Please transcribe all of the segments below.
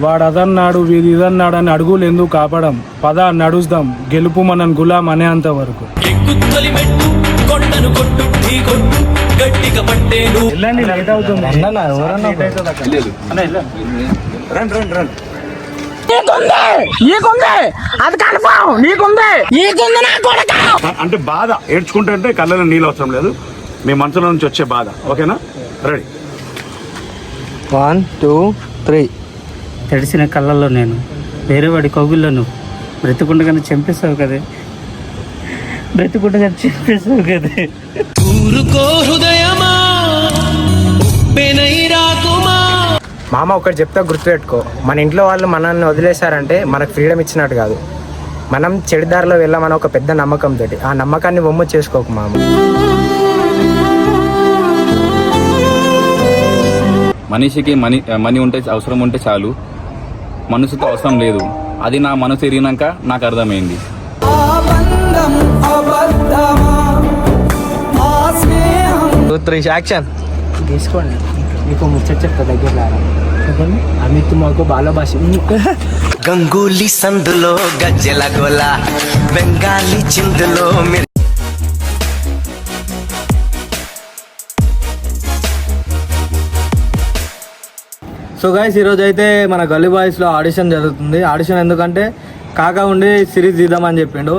వాడు అదన్నాడు వీది ఇదన్నాడు అని అడుగులు ఎందుకు కాపడం, పద నడుస్తాం గెలుపు మనం గులాం అనేంత వరకు. వెళ్ళండి, లేట్ అవుతుంది. అంటే బాధ ఏడ్చుకుంటే కళ్ళలో నీళ్ళు అవసరం లేదు, మీ మనసులో నుంచి వచ్చే బాధ. ఓకేనా? రెడీ? 1 2 3. తడిసిన కళ్ళల్లో నేను, వేరే వాడి కౌగుల్లో నువ్వు, బ్రతికుండగానే చంపేస్తావు కదే, బ్రతికుండగానే చంపేస్తావు కదే. మామ ఒకటి చెప్తా గుర్తుపెట్టుకో, మన ఇంట్లో వాళ్ళు మనల్ని వదిలేశారంటే మనకు ఫ్రీడమ్ ఇచ్చినట్టు కాదు, మనం చెడుదారిలో వెళ్ళామని ఒక పెద్ద నమ్మకంతో. ఆ నమ్మకాన్ని బొమ్మ చేసుకోకు మామ. మనిషికి మనీ ఉంటే అవసరం ఉంటే చాలు, మనసుతో అవసరం లేదు. అది నా మనసు ఎరిగినాక నాకు అర్థమైంది. యాక్షన్ తీసుకోండి. మీకు ముచ్చట చెప్తా దగ్గర అమిత్ మాకు బాల భాష. గంగూలీ సందులో గజ్జెల గోల, బెంగాలీ చిందులో. సో గైస్, ఈరోజు అయితే మన గల్లీ బాయ్స్లో ఆడిషన్ జరుగుతుంది. ఆడిషన్ ఎందుకంటే కాకా ఉండి సిరీస్ తీద్దామని చెప్పిండు.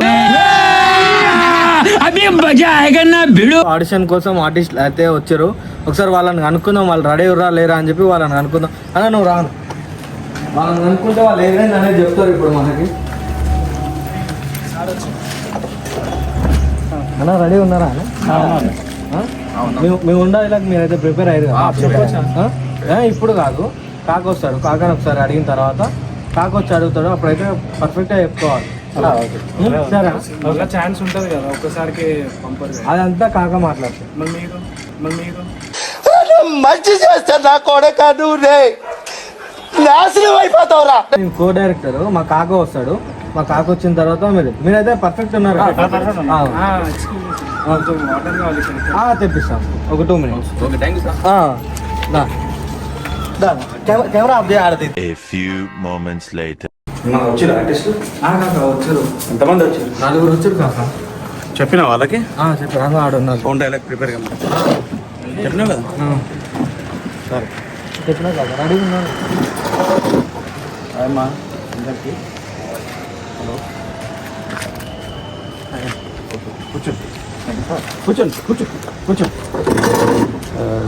ఆడిషన్ కోసం ఆర్టిస్టులు అయితే వచ్చారు. ఒకసారి వాళ్ళని కనుక్కుందాం, వాళ్ళు రెడీ ఉర్రా లేరా అని చెప్పి వాళ్ళని కనుక్కుందాం. అన్న నువ్వు రాను, వాళ్ళని కనుక్కుంటే వాళ్ళు ఏదైనా అనేది చెప్తారు ఇప్పుడు మనకి. అన్న రెడీ ఉన్నారా అన్న? మేము ఉండాలి, మీరైతే ప్రిపేర్ అయ్యారు కదా. ఇప్పుడు కాదు, కాక వస్తాడు. కాకని ఒకసారి అడిగిన తర్వాత కాక వచ్చి అడుగుతాడు, అప్పుడైతే పర్ఫెక్ట్గా చెప్పుకోవాలి. ఛాన్స్ ఉంటుంది కదా ఒక్కసారికి పంపరు, అదంతా కాక మాట్లాడుతుంది. మంచి చేస్తా నా కొడక, నువ్వు నాశనం అయిపోతావురా. కో డైరెక్టర్ మా కాక వస్తాడు. మా కాక వచ్చిన తర్వాత మీరైతే పర్ఫెక్ట్ ఉన్నారు. తెప్పిస్తాం ఒక 2 minutes. కెమెరా ఆఫ్ చేయాలి. A few moments later. వచ్చిరా ఆర్టిస్ట్? వచ్చారు. ఎంతమంది వచ్చారు? 4 వచ్చారు కాక. చెప్పిన వాళ్ళకి చెప్పారు. ఆడున్నారు. ఫోన్ డైలాగ్ ప్రిపేర్ గా చెప్పినావు కదా? సరే చెప్పినా కాక రెడీ ఉన్నారు. అమ్మా అందరికి హలో, కూర్చోండి కూర్చోండి కూర్చోండి కూర్చోండి.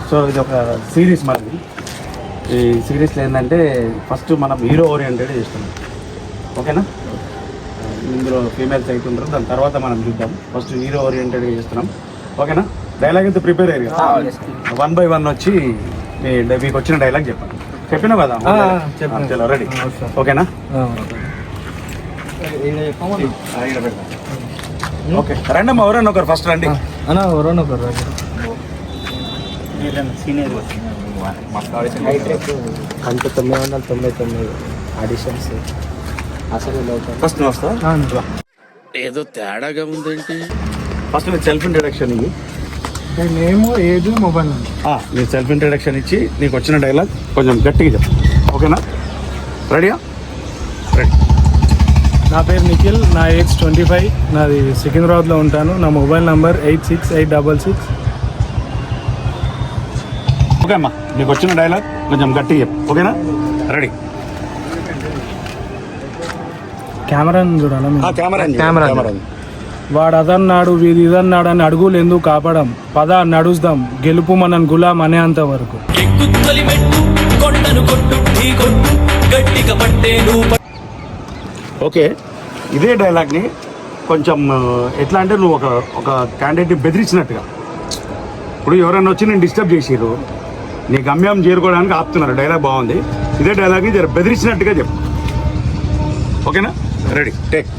సో ఇది ఒక సిరీస్ మనది. ఈ సిరీస్లో ఏంటంటే ఫస్ట్ మనం హీరో ఓరియంటెడ్ చేస్తున్నాం. ఓకేనా? ఇందులో ఫీమేల్స్ అయితే ఉంటారు, దాని తర్వాత మనం చూద్దాం. ఫస్ట్ హీరో ఓరియంటెడ్గా చేస్తున్నాం. ఓకేనా? డైలాగ్ అయితే ప్రిపేర్ అయ్యారు కదా, 1 by 1 వచ్చి మీకు వచ్చిన డైలాగ్ చెప్పండి. చెప్పినావు కదా? చలో రెడీ? ఓకేనా? ఓకే రండి అమ్మా, ఎవరన్నా ఒకరు ఫస్ట్ రండి అన్న. ఎవరన్నా ఒకరు సీనియర్ 999 ఆడిషన్స్ అసలు ఫస్ట్ నువ్వు వస్తా. ఏదో తేడాగా ఉందేంటి? ఫస్ట్ నీకు సెల్ఫ్ ఇంట్రడక్షన్ ఇవి, నేమ్ ఏజ్ మొబైల్ నెంబర్. నీకు సెల్ఫ్ ఇంట్రడక్షన్ ఇచ్చి నీకు వచ్చిన డైలాగ్ కొంచెం గట్టిగా చెప్పు. ఓకేనా? రెడీయా? రెడీ. నా పేరు నిఖిల్, నా ఏజ్ 25, నాది సికింద్రాబాద్లో ఉంటాను. నా మొబైల్ నంబర్ 868666. ఓకే అమ్మా, నీకు వచ్చిన డైలాగ్ కొంచెం గట్టిగా చెప్పు. ఓకేనా? రెడీ? కెమెరా చూడాలా? కెమెరా. వాడు అదన్నాడు వీది ఇదన్నాడు అని అడుగులు ఎందుకు కాపడం, పద నడుస్తాం గెలుపు మనం గులాం అనేంత వరకు. ఓకే, ఇదే డైలాగ్ని కొంచెం ఎట్లా అంటే నువ్వు ఒక క్యాండిడేట్ని బెదిరించినట్టుగా. ఇప్పుడు ఎవరైనా వచ్చి నేను డిస్టర్బ్ చేసిర్రు, నీ గమ్యం చేరుకోవడానికి ఆపుతున్నారు. డైలాగ్ బాగుంది. ఇదే డైలాగ్ని జర బెదిరించినట్టుగా చెప్పు. ఓకేనా? Ready? Take.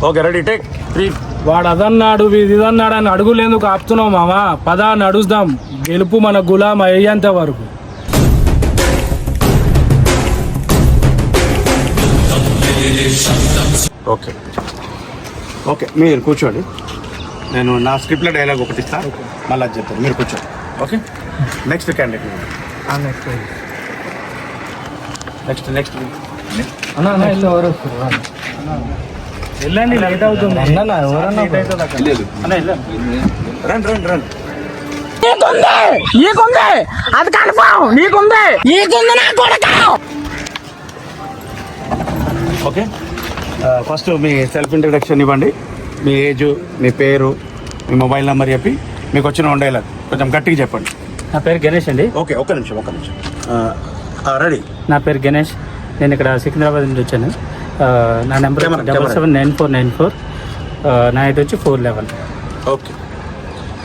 Okay ready? Take 3. వాడు అదన్నాడు వీది ఇదన్నాడు అని అడుగులు ఎందుకు ఆపుతున్నావు మామా, పద నడుస్తాం గెలుపు మన గులాం అయ్యేంత వరకు. ఓకే ఓకే, మీరు కూర్చోండి. నేను నా స్క్రిప్ట్లో డైలాగ్ ఒకటి ఇస్తాను, మళ్ళీ అది చెప్తాను. మీరు కూర్చోండి. Okay, next candidate. Next next వెళ్ళండి, లేట్ అవుతుంది. లేదు రండి రండి రండి. ఓకే, ఫస్ట్ మీ సెల్ఫ్ ఇంట్రడక్షన్ ఇవ్వండి. మీ ఏజ్, మీ పేరు, మీ మొబైల్ నెంబర్ చెప్పి మీకు వచ్చిన డైలాగ్ కొంచెం గట్టిగా చెప్పండి. నా పేరు గణేష్ అండి. ఓకే, ఒక్క నిమిషం. రెడీ. నా పేరు గణేష్. నేను ఇక్కడ సికింద్రాబాద్ నుంచి వచ్చాను. నా నెంబర్ కెమెరా. 779494. నా అయితే వచ్చి 411. Okay,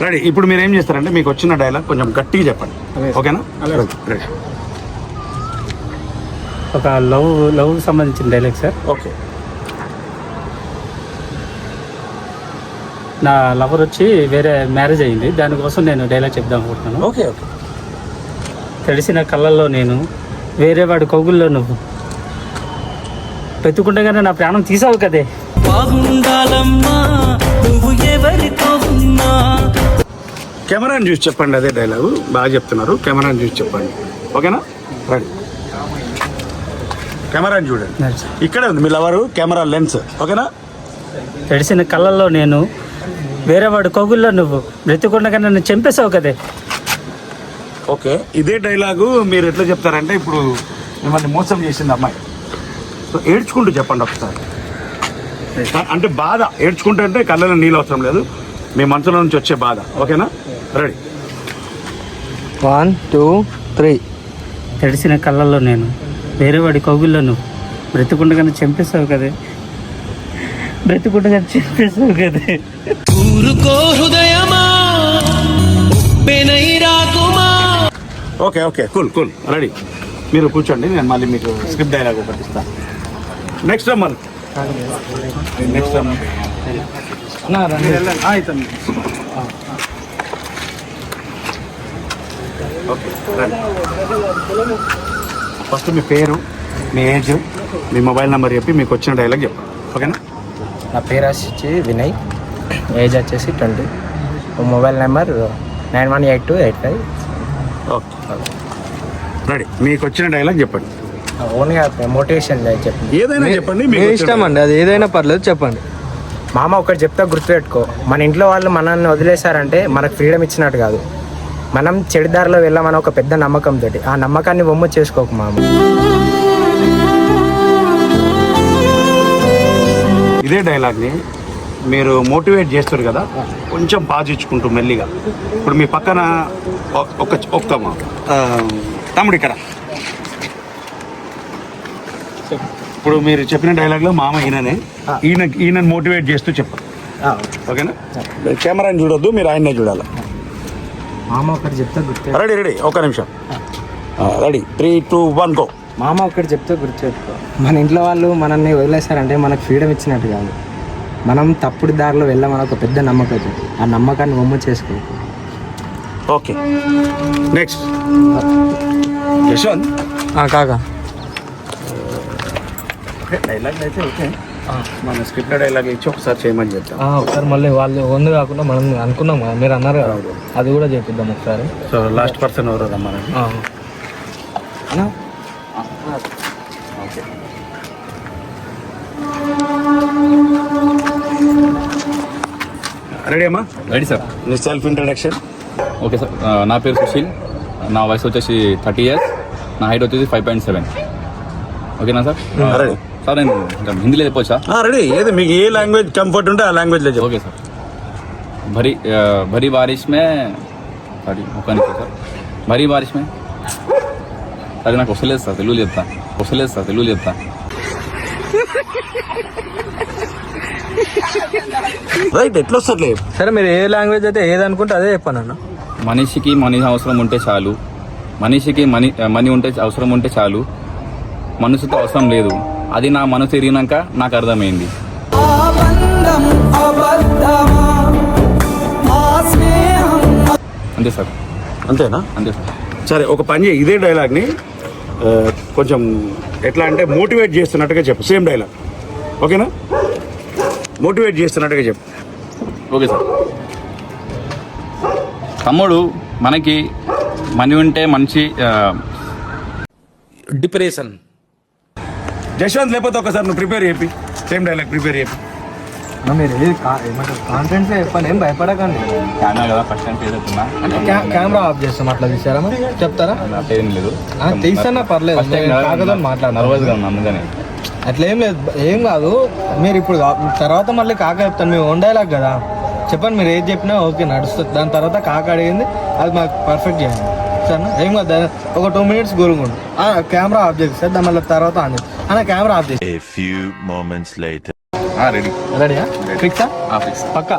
ready. ఇప్పుడు మీరు ఏం చేస్తారంటే మీకు వచ్చిన డైలాగ్ కొంచెం గట్టిగా చెప్పండి. ఓకేనా? రెడీ. ఒక లవ్ సంబంధించిన డైలాగ్ సార్. ఓకే. నా లవర్ వచ్చి వేరే మ్యారేజ్ అయ్యింది, దానికోసం నేను డైలాగ్ చెప్దాం అనుకుంటున్నాను. Okay okay. తెలిసిన కళ్ళల్లో నేను, వేరే వాడి కౌగుల్లో నువ్వు, పెట్టుకుండగానే నా ప్రాణం తీసావు కదే. కెమెరాని చూసి చెప్పండి, అదే డైలాగు బాగా చెప్తున్నారు. కెమెరాని చూసి చెప్పండి. ఓకేనా? రండి, కెమెరాని చూడండి. ఇక్కడే ఉంది మీ లవరు, కెమెరా లెన్స్. ఓకేనా? తెలిసిన కళ్ళల్లో నేను, వేరే వాడి కౌగుల్లో నువ్వు, బ్రతికుండగా నన్ను చంపేసావు కదే. ఓకే, ఇదే డైలాగు మీరు ఎట్లా చెప్తారంటే ఇప్పుడు మిమ్మల్ని మోసం చేసింది అమ్మాయి, సో ఏడ్చుకుంటూ చెప్పండి ఒకసారి. అంటే బాధ ఏడ్చుకుంటూ, అంటే కళ్ళలో నీళ్ళు అవసరం లేదు, మీ మనసులో నుంచి వచ్చే బాధ. ఓకేనా? రెడీ. 1 2 3. తెలిసిన కళ్ళల్లో నేను, వేరే వాడి కౌగుల్లో నువ్వు, బ్రతికుండగానే చంపేసావు కదే. బ్రతికుండగానే చంపేసావు కదే. Okay okay, cool cool, ready. మీరు కూర్చోండి, నేను మళ్ళీ మీకు స్క్రిప్ట్ డైలాగ్ ఒకటి ఇస్తాను. నెక్స్ట్ అమ్మ, నెక్స్ట్ అమ్మ. ఓకే, రండి. ఫస్ట్ మీ పేరు, మీ ఏజ్, మీ మొబైల్ నెంబర్ చెప్పి మీకు వచ్చిన డైలాగ్ చెప్పండి. ఓకేనా? నా పేరు వచ్చి వినయ్, ఏజ్ వచ్చేసి 20, మొబైల్ నెంబర్ 918285. Okay, ready. మీకు వచ్చిన డైలాగ్ చెప్పండి. ఓన్గా మోటివేషన్ చెప్పండి. ఏదైనా చెప్పండి, మీ ఇష్టం అండి, అది ఏదైనా పర్లేదు చెప్పండి. మామ ఒకటి చెప్తా గుర్తుపెట్టుకో, మన ఇంట్లో వాళ్ళు మనల్ని వదిలేశారంటే మనకు ఫ్రీడమ్ ఇచ్చినట్టు కాదు. మనం చెడు దారిలో వెళ్ళామని ఒక పెద్ద నమ్మకంతో, ఆ నమ్మకాన్ని వమ్ము చేసుకోకు మామ. ఇదే డైలాగ్ని మీరు మోటివేట్ చేస్తారు కదా, కొంచెం బాధించుకుంటూ మెల్లిగా. ఇప్పుడు మీ పక్కన ఒక్క తమ్ముడు ఇక్కడ, ఇప్పుడు మీరు చెప్పిన డైలాగ్లో మామ ఈయననే, ఈయన మోటివేట్ చేస్తూ చెప్పండి. ఓకేనా? కెమెరాని చూడొద్దు, మీరు ఆయన్నే చూడాలి. మామ ఒకటి చెప్తా గుర్తు రెడీ రెడీ, ఒక్క నిమిషం. Ready, 3 2 1 go. మామ ఒకటి చెప్తే గుర్తుపెట్టుకో, మన ఇంట్లో వాళ్ళు మనల్ని వదిలేశారంటే మనకు ఫ్రీడమ్ ఇచ్చినట్టు కాదు. మనం తప్పుడు దారిలో వెళ్ళామని ఒక పెద్ద నమ్మకం, ఆ నమ్మకాన్ని వమ్ము చేసుకోకు. Okay, next Yashwant. కాకా డైలాగ్ అయితే ఓకే, మన స్క్రిప్ట్ డైలాగ్ ఇచ్చి ఒకసారి చేయమని చెప్తాం. ఒకసారి మళ్ళీ వాళ్ళు వంద కాకుండా మనం అనుకున్నాం కదా, మీరు అన్నారు కదా, అది కూడా చేపిద్దాం ఒకసారి. సో లాస్ట్ పర్సన్ ఎవరు రమ్మని. ఓకే, రెడీ అమ్మా? Ready sir. నీ సెల్ఫ్ ఇంట్రడక్షన్. ఓకే సార్, నా పేరు సుశీల్, నా వయసు వచ్చేసి 30 years, నా హైట్ వచ్చేసి 5.7. ఓకేనా సార్? రెడీ సార్ నేను ఇంకా హిందీలో చెప్పవచ్చా? రెడీ. ఏది మీకు ఏ లాంగ్వేజ్ కంఫర్ట్ ఉంటే ఆ లాంగ్వేజ్లో చెప్పు. Okay sir. भरी बारिश में సారీ ఒక్క నిమిషం సార్. భరీ బారిష్ మే అది నాకు వస్తలేదు సార్, తెలుగు చెప్తా. రైట్, ఎట్లా వస్తుంది? సరే మీరు ఏ లాంగ్వేజ్ అయితే ఏదనుకుంటే అదే చెప్పాను అన్న. మనిషికి మనీ అవసరం ఉంటే చాలు, మనిషికి మనీ ఉంటే అవసరం ఉంటే చాలు, మనసుతో అవసరం లేదు. అది నా మనసు ఎరిగినాక నాకు అర్థమైంది. అంతే సార్. అంతేనా? అంతే సార్. సరే, ఒక పని చేయి, ఇదే డైలాగ్ని కొంచెం ఎట్లా అంటే మోటివేట్ చేస్తున్నట్టుగా చెప్పు. సేమ్ డైలాగ్, ఓకేనా? మోటివేట్ చేస్తున్నట్టుగా చెప్పు. Okay sir. తమ్ముడు, మనకి మనీ ఉంటే మంచి డిప్రెషన్ జశ్వంత్ లేకపోతే ఒకసారి నువ్వు ప్రిపేర్ చెప్పి సేమ్ డైలాగ్ ప్రిపేర్ చెప్పి. మీరు ఏమంటారు కాన్ఫిడెన్స్ చెప్పండి, ఏం భయపడకండి. కెమెరా కదా ఫస్ట్ టైం ఫేస్ అవుతున్నా అంటే కెమెరా ఆఫ్ చేస్తాం, అట్లా తీసారా మరి చెప్తారా? ఏం లేదు తీసానా పర్లేదు, కాకతో మాట్లాడు. నర్వస్గా ఉన్నా అందుకని. అట్లా ఏం లేదు, ఏం కాదు. మీరు ఇప్పుడు తర్వాత మళ్ళీ కాక చెప్తాను, మేము ఓన్ డైలాగ్ కదా, చెప్పండి. మీరు ఏది చెప్పినా ఓకే నడుస్తుంది. దాని తర్వాత కాక అడిగింది అది మాకు పర్ఫెక్ట్ చేయండి సరేనా? ఏం కాదు, ఒక 2 minutes గురుగుండు. కెమెరా ఆఫ్ చేసి సార్, దాని మళ్ళీ తర్వాత ఆన్ చేసి అన్న కెమెరా ఆఫ్ చేసి. A few moments later. Ready రెడీయా? ఫిక్సా? ఫిక్స్. పక్కా?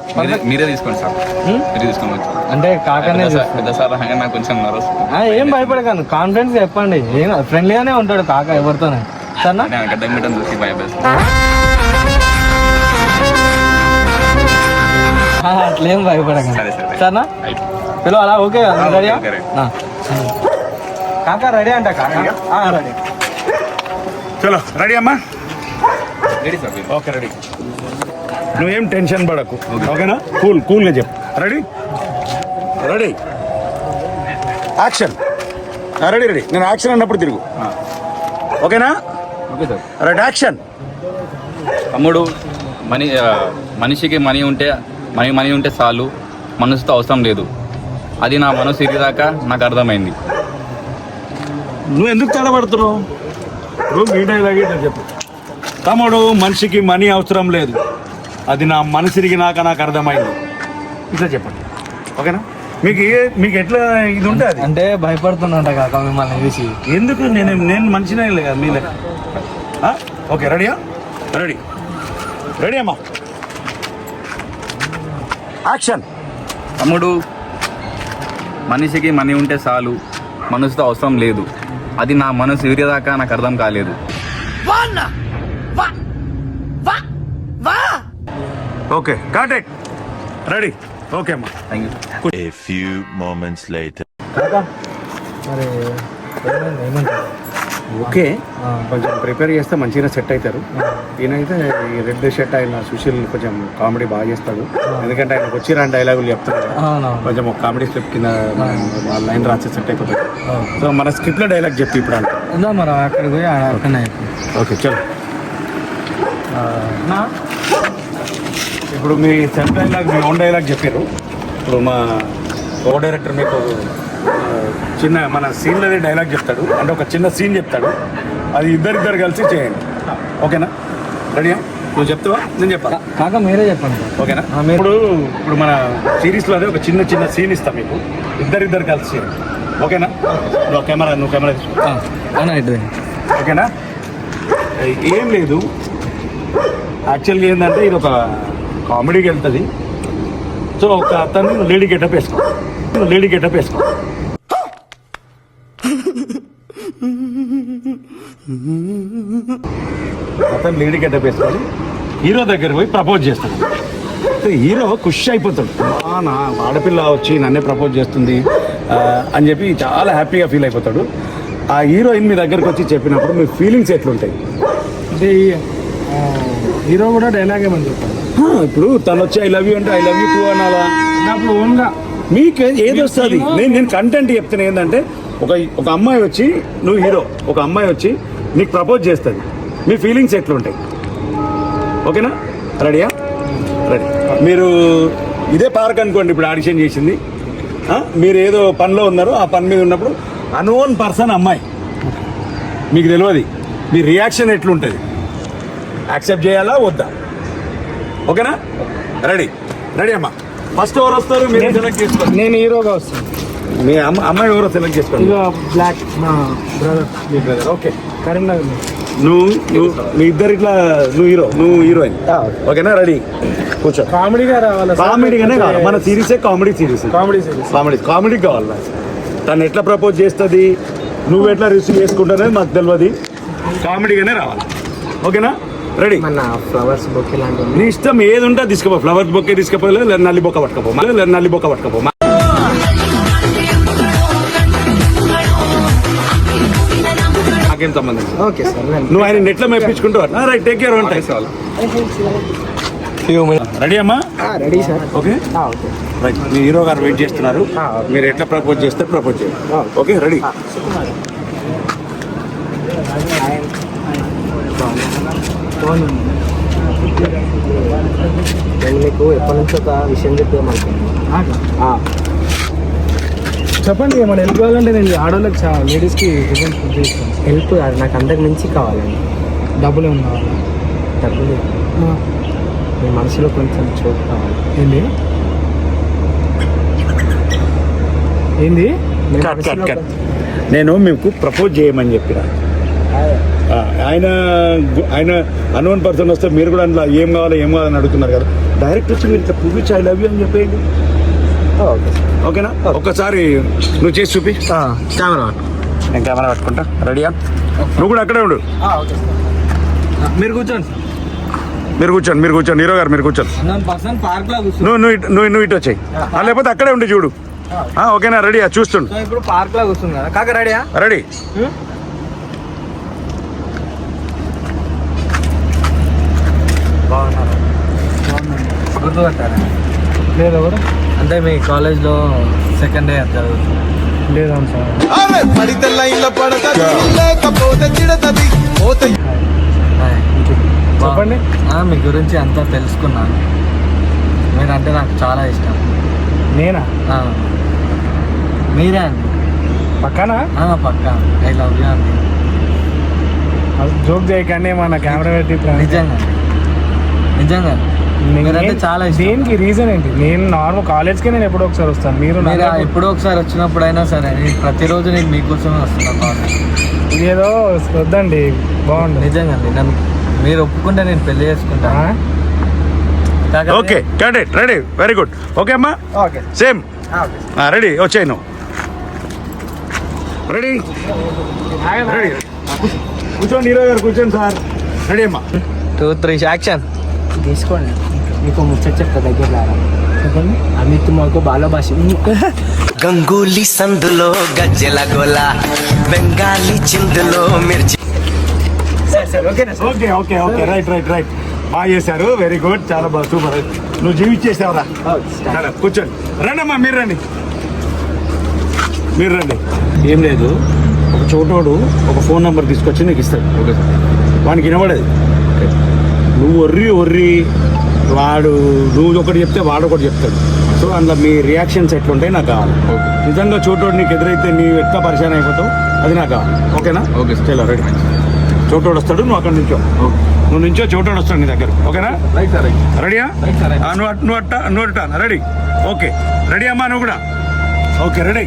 మీరే తీసుకోండి సార్, మీరు తీసుకొని వచ్చి. అంటే కాకనే పెద్ద సార్ రాగానే నాకు కొంచెం నర్వస్. ఏం భయపడకండి, కాన్ఫిడెన్స్ చెప్పండి. ఏం ఫ్రెండ్లీగానే ఉంటాడు కాక ఎవరితోనే సరేనా? గడ్డం గడ్డం చూసి భయపేస్తాను. అట్లేం భయపడకండి సరే సరే సరేనా? రైట్. పిలో అలా ఓకే రెడీయా? Okay, right. కాక రెడీ అంట కాక రెడీ. చలో రెడీ అమ్మా? Ready sir. Okay ready. నువ్వేం టెన్షన్ పడకు, ఓకేనా? కూల్గా చెప్పు. Ready ready action. రెడీ. నేను యాక్షన్ అన్నప్పుడు తిరుగు, ఓకేనా? Okay sir. Right action. తమ్ముడు, మనిషికి మనీ ఉంటే చాలు, మనసుతో అవసరం లేదు. అది నా మనసు ఇరిదాకా నాకు అర్థమైంది. నువ్వు ఎందుకు తడబడుతున్నావు? నువ్వు మీ డైలాగే చెప్పు. తమ్ముడు, మనిషికి మనీ అవసరం లేదు, అది నా మనసు ఇరిగినాక నాకు అర్థమైంది. ఇట్లా చెప్పండి, ఓకేనా? మీకు ఎట్లా ఇది ఉంటే అది అంటే భయపడుతున్నట్ట కాక మిమ్మల్ని చూసి. ఎందుకు? నేను మనిషినే కదా మీ లెక్క. ఓకే రెడీయా? రెడీ అమ్మా? యాక్షన్. తమ్ముడు, మనిషికి మనీ ఉంటే చాలు, మనసుతో అవసరం లేదు. అది నా మనసు ఇరిదాకా నాకు అర్థం కాలేదు. Okay got it. Ready. Okay అమ్మా. Thank you. A few moments later. మరి ఏమంటారు? ఓకే, కొంచెం ప్రిపేర్ చేస్తే మంచిగా సెట్ అవుతారు. ఈయనైతే ఈ రెడ్ షర్ట్ ఆయన సుశీల్ కొంచెం కామెడీ బాగా చేస్తాడు, ఎందుకంటే ఆయనకు వచ్చి 2 డైలాగులు చెప్తాడు కదా. కొంచెం ఒక కామెడీ స్క్రిప్ట్ కింద లైన్ రాసి సెట్ అయిపోతాడు. సో మన స్క్రిప్ట్లో డైలాగ్ చెప్పి ఇప్పుడు అంటే ఉందా మరి అక్కడికి పోయి అక్కడనే. ఓకే చలో. ఇప్పుడు మీ సెల్ఫ్ డైలాగ్, మీ ఓన్ డైలాగ్ చెప్పారు. ఇప్పుడు మా కో డైరెక్టర్ మీకు చిన్న మన సీన్లోనే డైలాగ్ చెప్తాడు, అంటే ఒక చిన్న సీన్ చెప్తాడు, అది ఇద్దరు కలిసి చేయండి, ఓకేనా? రెడీయా? నువ్వు చెప్తావా నేను చెప్పాలా? కాక మీరే చెప్పండి, ఓకేనా? ఇప్పుడు మన సిరీస్లో అదే ఒక చిన్న సీన్ ఇస్తాం మీకు, ఇద్దరు కలిసి చేయండి, ఓకేనా? నువ్వు కెమెరా తీసుకో, ఓకేనా? ఏం లేదు, యాక్చువల్గా ఏంటంటే ఇది ఒక కామెడీకి వెళ్తుంది. సో ఒక అతను లేడీ గెటప్ వేసుకో. అతను లేడీ గెటప్ వేసుకొని హీరో దగ్గర పోయి ప్రపోజ్ చేస్తాడు. హీరో ఖుషి అయిపోతాడు, నా ఆడపిల్ల వచ్చి నన్నే ప్రపోజ్ చేస్తుంది అని చెప్పి చాలా హ్యాపీగా ఫీల్ అయిపోతాడు. ఆ హీరోయిన్ మీ దగ్గరకు వచ్చి చెప్పినప్పుడు మీ ఫీలింగ్స్ ఎట్లుంటాయి? అంటే హీరో కూడా డైలాగ్ ఏమని చెప్పాలి. ఇప్పుడు తను వచ్చి ఐ లవ్ యూ అంటే ఐ లవ్ యూ టూ అనాలా? నాకు ఓన్గా మీకు ఏది వస్తుంది? నేను కంటెంట్ చెప్తున్నా ఏంటంటే ఒక అమ్మాయి వచ్చి, నువ్వు హీరో, ఒక అమ్మాయి వచ్చి నీకు ప్రపోజ్ చేస్తుంది, మీ ఫీలింగ్స్ ఎట్లుంటాయి? ఓకేనా? రెడీయా? రెడీ. మీరు ఇదే పార్క్ అనుకోండి, ఇప్పుడు ఆడిషన్ చేసింది, మీరు ఏదో పనిలో ఉన్నారు, ఆ పని మీద ఉన్నప్పుడు అన్ఓన్ పర్సన్ అమ్మాయి మీకు తెలియదు, మీ రియాక్షన్ ఎట్లుంటుంది? యాక్సెప్ట్ చేయాలా వద్దా? ఓకేనా? రెడీ అమ్మా. ఫస్ట్ ఎవరు వస్తారు మీరు సెలెక్ట్ చేసుకోండి. నేను హీరోగా వస్తాను. మీ అమ్మాయి ఎవరో సెలెక్ట్ చేసుకోండి. ఇక బ్లాక్ మా బ్రదర్. మీ బ్రదర్. ఓకే, కరీంనగర్. నువ్వు మీ ఇద్దరు ఇట్లా, నువ్వు హీరోయిన్, ఓకేనా? రెడీ, కూర్చో. కామెడీగా రావాలి. కామెడీగానే కావాలి, మన సిరీసే కామెడీ సిరీస్. కామెడీ కావాలి. తను ఎట్లా ప్రపోజ్ చేస్తుంది, నువ్వు ఎట్లా రిసీవ్ చేసుకుంటానని మాకు తెలియదు, కామెడీగానే రావాలి, ఓకేనా? రెడీ. మన ఫ్లవర్స్ బొకే లాంటివి నీ ఇష్టం ఏది ఉంటే తీసుకోపో. ఫ్లవర్స్ బొకే తీసుకుపోలే, నల్లి బొక్క పట్టుకపో. నాకేం సంబంధం? Okay sir. నువ్వు ఆయన నెట్లో మెప్పించుకుంటావు. Right, take care. ఉంటాయి. రెడీ అమ్మా? Ready sir. Okay right. మీ హీరో గారు వెయిట్ చేస్తున్నారు, మీరు ఎట్లా ప్రపోజ్ చేస్తే ప్రపోజ్ చేయండి. Okay ready. నేను నీకు ఎప్పటి నుంచి ఒక విషయం చెప్పామనుకున్నాను. చెప్పండి, ఏమైనా హెల్ప్ కావాలంటే నేను ఆడవాళ్ళకి లేడీస్కి హెల్ప్ కాదు, నాకు అందరి నుంచి కావాలండి. డబ్బులు ఏమన్నా డబ్బులు మీ మనసులో కొంచెం చోటు కావాలి. ఏంది ఏంది మీ కట్ మనసులో కట్ కొంచెం- నేను మీకు ప్రపోజ్ చేయమని చెప్పిన ఆయన అన్నోన్ పర్సన్ వస్తే మీరు కూడా అందులో ఏం కావాలని అడుగుతున్నారు కదా, డైరెక్ట్ వచ్చి మీరు ఇట్లా పువ్వు ఐ లవ్ యూ అని చెప్పేయండి. Okay sir. ఓకేనా? ఒక్కసారి నువ్వు చేసి చూపి. కెమెరా నేను కెమెరా పట్టుకుంటా. రెడీయా? నువ్వు కూడా అక్కడే ఉండు. Okay sir. మీరు కూర్చోండి సార్. మీరు కూర్చోండి హీరో గారు, మీరు కూర్చోండి. పర్సన్ పార్క్ లో కూర్చో. నువ్వు ఇటు వచ్చాయి, లేకపోతే అక్కడే ఉండి చూడు. ఓకేనా? రెడీయా? చూస్తుండు. ఇప్పుడు పార్క్ లో కూర్చుంది కదా కాక, రెడీయా? రెడీ. బాగున్నారు. గుర్తుపట్టారా? లేదు ఎవరు అంటే మీ కాలేజ్లో సెకండ్ ఇయర్ చదువుతుంది. లేదం సార్. చెప్పండి. మీ గురించి అంతా తెలుసుకున్నాను. మీరంటే నాకు చాలా ఇష్టం. నేనా? మీరే అండి. పక్కనా? పక్కా. ఐ లవ్ యూ అండి. జోక్ చేయకండి, మన కెమెరా పెట్టి నిజంగా మీరంటే చాలా ఇష్టం. దేనికి రీజన్ ఏంటి? నేను నార్మల్ కాలేజ్కి నేను ఎప్పుడో ఒకసారి వస్తాను. మీరు ఎప్పుడో ఒకసారి వచ్చినప్పుడైనా సరే, నేను ప్రతిరోజు నేను మీకోసమే వస్తున్నాను కాలేజ్. ఏదో వద్దండి, బాగుంది. నిజంగా అండి, నన్ను మీరు ఒప్పుకుంటే నేను పెళ్లి చేసుకుంటాను. Okay candidate ready, very good. Okay అమ్మా, ఓకే సేమ్ రెడీ. వచ్చాయి నువ్వు రెడీ. రెడీ కూర్చోండి హీరో గారు, కూర్చోండి సార్. రెడీ అమ్మా. 2, 3 యాక్షన్. తీసుకోండి. మీకు ముచ్చట చెప్తా దగ్గర రారా. చెప్పండి. అమిత్ మాకు బాలో భాష. గంగూలీ సందులో గజ్జెల గోల బెంగాలీ చిందులో మిర్చి. Okay okay okay right right right బాగా చేశారు, వెరీ గుడ్, చాలా బాగా సూపర్. నువ్వు జీవించేసావురా. కూర్చోండి. రండి అమ్మా, మీరు రండి. ఏం లేదు, ఒక చోటోడు ఒక ఫోన్ నెంబర్ తీసుకొచ్చి నీకు ఇస్తాడు. Okay sir. వానికి వినబడేది. నువ్వు ఒర్రి నువ్వు ఒకటి చెప్తే వాడు ఒకటి చెప్తాడు. సో అందులో మీ రియాక్షన్స్ ఎట్లుంటాయి నాకు కావాలి. నిజంగా చోటోడు నీకు ఎదురైతే నీవు ఎట్లా పరిచయం అయిపోతావు అది నాకు కావాలి. ఓకేనా? Okay sir. చలో రెడీ. చోటోడు వస్తాడు, నువ్వు అక్కడ నుంచో. నువ్వు నుంచో చోటోడు వస్తాడు నీ దగ్గర. ఓకేనా? Right sir. రెడీయా? నువ్వు అట్ట రెడీ. ఓకే రెడీ అమ్మా, నువ్వు కూడా okay ready.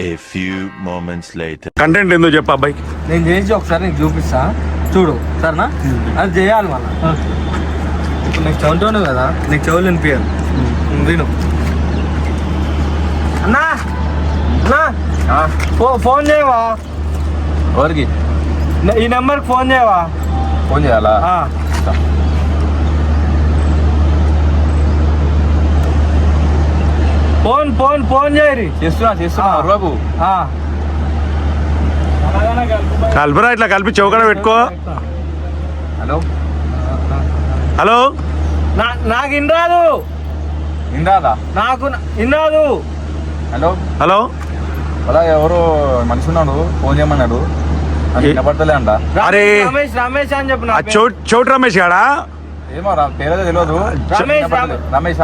A few moments later. Content ఎందుకు చెప్పు అబ్బాయికి. నేను చేసి ఒకసారి నీకు చూపిస్తా, చూడు సరేనా? అది చేయాలి మళ్ళీ. ఇప్పుడు నీకు చదువుతాను కదా, నీకు చెవులు వినిపించాలి. విను అన్నా. ఫోన్ చేయవా? ఎవరికి ఈ నెంబర్కి ఫోన్ చేయవా? ఫోన్ చేయాలా? ఫోన్ చేయరి. చేస్తున్నా బాబు. కల్పరా, ఇట్లా కలిపి చౌకడ పెట్టుకో. Hello hello. నాకు ఇన్రాదు. ఇందాదా? నాకు ఇన్రాదు. Hello hello. అలా ఎవరు మనిషి ఉన్నాడు, ఫోన్ చేయమన్నాడు. వినపడతలే అంట. అరే రమేష్ అని చెప్పిన. చౌట్ రమేష్ గాడా? ఏమో పేరేదో తెలియదు. రమేష్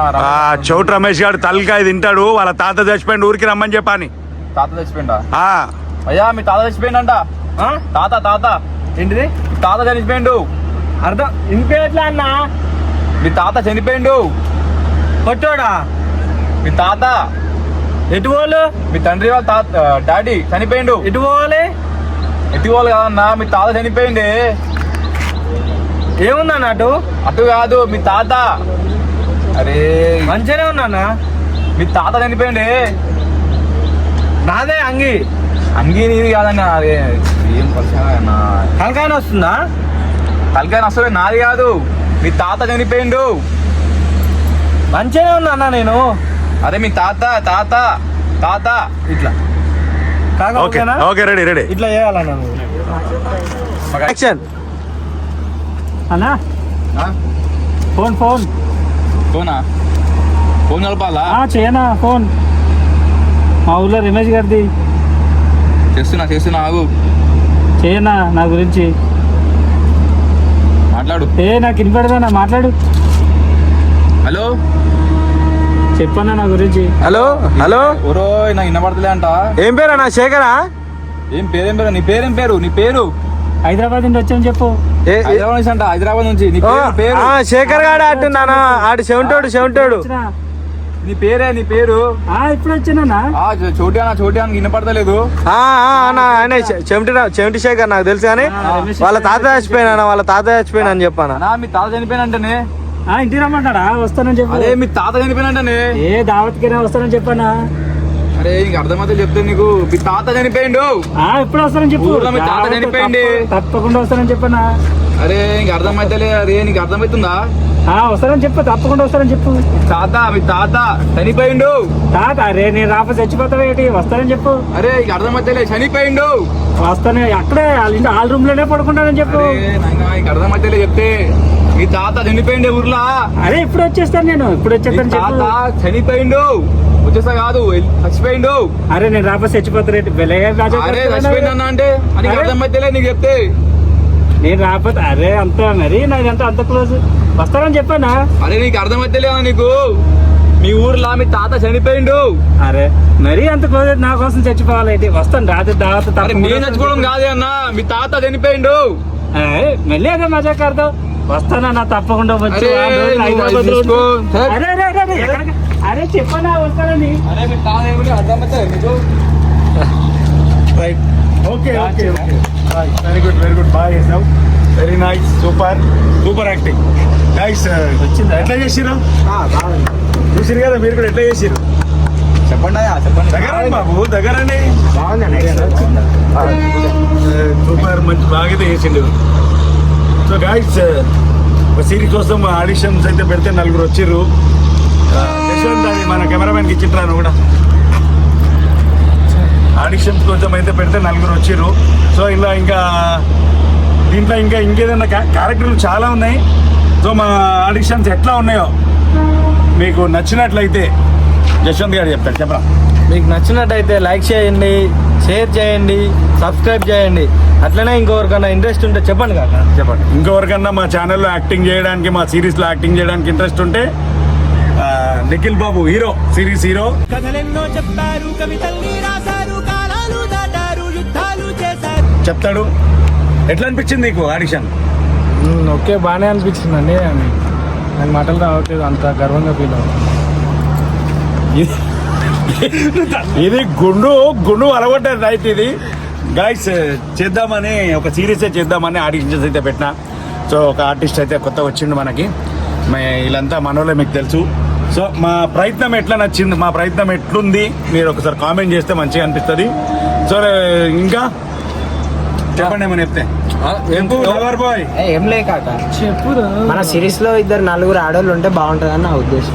చౌట్ రమేష్ గారు తలకాయ తింటాడు. వాళ్ళ తాత చచ్చిపోయింది, ఊరికి రమ్మని చెప్పాని. తాత చచ్చిపోయిందా? అయ్యా మీ తాత చచ్చిపోయిందంట. తాత ఏంటిది? తాత చనిపోయిండు. అర్థం ఇంకేట్లా అన్న? మీ తాత చనిపోయిండు. కొట్టోడా? మీ తాత ఎటు పోలు? మీ తండ్రి వాళ్ళ డాడీ చనిపోయిండు. ఎటు పోవాలి? ఎటు వాళ్ళు కాదన్నా, మీ తాత చనిపోయింది. ఏముందన్న అటు? అటు కాదు, మీ తాత. అరే మంచిగానే ఉన్నానా? మీ తాత చనిపోయింది. నాదే అంగి నీది కాదన్నా. అరే ఏం పరిచయం. తలకాయ వస్తుందా? తలకాయ అసలు నాది కాదు, మీ తాత చనిపోయిండు. మంచిగానే ఉన్నా అన్న నేను. అరే మీ తాత ఇట్లా ఓకే ఓకే రెడీ రెడీ. ఇట్లా చేయాలన్నా నువ్వు. యాక్షన్. అన్నా ఫోన్ ఫోనా? ఫోన్ కలపాలా? చేయనా ఫోన్? మా ఊళ్ళో రమేష్ గారిది. చేస్తున్నా ఆగు. చేయనా నా గురించి? మాట్లాడు. నాకు వినపడదా మాట్లాడు. హలో చెప్పన్నా నా గురించి. హలో హలో ఓరో నాకు వినపడతలే అంట. ఏం పేరు అన్న? శేఖరా? ఏం పేరు? నీ పేరేం పేరు? నీ పేరు? హైదరాబాద్ నుంచి వచ్చాను చెప్పు. హైదరాబాద్ నుంచి అంట. హైదరాబాద్ నుంచి. నీ పేరు? శేఖర్ గాడు అంటున్నానా? ఆడు చెవిటోడు. నీ పేరే? నీ పేరు? ఇప్పుడు వచ్చానా? చోటి అని వినపడతలేదు. ఆయన చెవిటి శేఖర్ నాకు తెలుసు కానీ వాళ్ళ తాత చచ్చిపోయినా అని చెప్పాను. మీ తాత చనిపోయినంటనే. ఇంటికి రమ్మంటాడా? వస్తానని చెప్పు. అదే మీ తాత చనిపోయినంటనే. దావత్కినా వస్తానని చెప్పానా? అరే నీకు అర్థమైతే చెప్తే నీకు మీ తాత చనిపోయిండు. ఎప్పుడు వస్తానని చెప్పు. మీ తాత చనిపోయింది. తప్పకుండా వస్తానని చెప్పానా? అరే నీకు అర్థమైతేలే. అరే నీకు అర్థమవుతుందా? వస్తానని చెప్పు. తప్పకుండా వస్తానని చెప్పు. మీ తాత చనిపోయిండు. అరే నేను రాకపోతే చచ్చిపోతావు ఏంటి? వస్తానని చెప్పు. అరే నీకు అర్థమైతేలే. చనిపోయిండు. వస్తానే అక్కడే హాల్ రూమ్ లోనే పడుకుంటానని చెప్పు. నీకు అర్థమైతేలే చెప్తే. మీ తాత చనిపోయిండు ఊర్లో. అరే ఇప్పుడు వచ్చేస్తాను నేను. ఇప్పుడు వచ్చేస్తాను. తాత చనిపోయిండు. వచ్చేస్తా కాదు, చచ్చిపోయిండు. అరే నేను రాకపోతే చచ్చిపోతారేంటి? అరే చచ్చిపోయిందన్నా అంటే నీకు అర్థమైతేలే నీకు చెప్తే. నేను రాకపోతే అరే అంత మరి నాదంతా అంత క్లోజ్. వస్తానని చెప్పానా? అరే నీకు అర్థమైతేలే నీకు. మీ ఊర్లో మీ తాత చనిపోయిండు. అరే మరీ అంత క్లోజ్ నా కోసం చచ్చిపోవాలి. వస్తాను రాత్రి దావత్. నేను చచ్చిపోవడం కాదే అన్న. మీ తాత చనిపోయిండు. మళ్ళీ అదే మజాక్ అర్థం. వస్తానన్నా తప్పకుండా వచ్చి. అరే చెప్పనా వస్తానని. అరే మీ తాత అర్థమైతే నీకు. ఓకే వెరీ గుడ్ బాగా చేసావు. Very nice. Super acting nice. ఎట్లా చేసిరు? చూసిరు కదా మీరు కూడా. ఎట్లా చేసిరు చెప్పండి. దగ్గరండి బాబు, దగ్గరండి. సూపర్, మంచి బాగా చేసిండు. సో గాయ్స్, ఒక సిరీస్ కోసం ఆడిషన్స్ అయితే పెడితే 4 వచ్చిర్రు. యశ్వంత్ అది మన కెమెరామెన్కి ఇచ్చింటాను కూడా. ఆడిషన్స్ కోసం అయితే పెడితే 4 వచ్చిర్రు. సో ఇలా దీంట్లో ఇంకేదైనా క్యారెక్టర్లు చాలా ఉన్నాయి. సో మా ఆడిషన్స్ ఎట్లా ఉన్నాయో మీకు నచ్చినట్లయితే యశ్వంత్ గారు చెప్తారు. చెప్పరా? మీకు నచ్చినట్టయితే లైక్ చేయండి, షేర్ చేయండి, సబ్స్క్రైబ్ చేయండి. అట్లనే ఇంకొకరికన్నా ఇంట్రెస్ట్ ఉంటే చెప్పండి కాక. చెప్పండి. ఇంకొకరికన్నా మా ఛానల్లో యాక్టింగ్ చేయడానికి, మా సిరీస్లో యాక్టింగ్ చేయడానికి ఇంట్రెస్ట్ ఉంటే నిఖిల్ బాబు సిరీస్ హీరో. చెప్తాడు. ఎట్లా అనిపించింది నీకు ఆడిషన్? ఓకే, బాగానే అనిపించింది అండి. నాకు మాటలు రావట్లేదు, అంత గర్వంగా ఫీల్ అవుతుంది. ఇది గుండు అలగొట్టేది రైట్. ఇది గైస్ చేద్దామని ఒక సిరీసే చేద్దామని ఆడిషన్స్ అయితే పెట్టినా. సో ఒక ఆర్టిస్ట్ అయితే కొత్త వచ్చిండు మనకి. వీళ్ళంతా మనోళ్ళే, మీకు తెలుసు. సో మా ప్రయత్నం ఎట్లా నచ్చింది, మా ప్రయత్నం ఎట్లుంది మీరు ఒకసారి కామెంట్ చేస్తే మంచిగా అనిపిస్తుంది. సో ఇంకా చెప్పండి ఏమని చెప్తే. ఏం లేక చెప్పు. మన సిరీస్ లో 2-4 ఆడోళ్ళు ఉంటే బాగుంటుందని నా ఉద్దేశం.